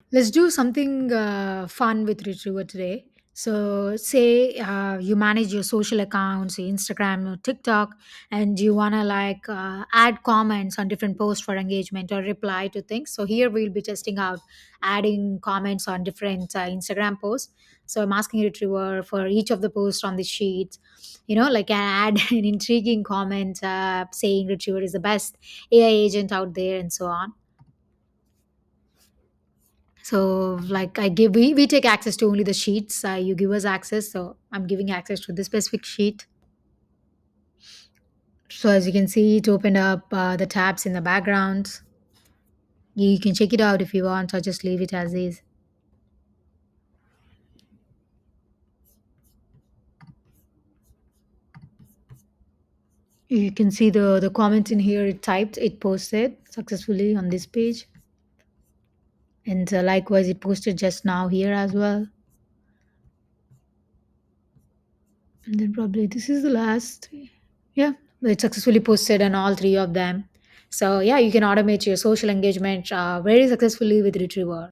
Let's do something fun with Retriever today. So, say you manage your social accounts, your Instagram or TikTok, and you want to add comments on different posts for engagement or reply to things. So, here we'll be testing out adding comments on different Instagram posts. So, I'm asking Retriever for each of the posts on the sheet, like add an intriguing comment saying Retriever is the best AI agent out there and so on. So like we take access to only the sheets you give us access, so I'm giving access to this specific sheet. So as you can see, it opened up the tabs in the background. You can check it out if you want, or just leave it as is. You can see the comment in here, it typed, it posted successfully on this page. And likewise it posted just now here as well. And then probably this is the last. Yeah, it successfully posted on all three of them. So yeah, you can automate your social engagement very successfully with Retriever.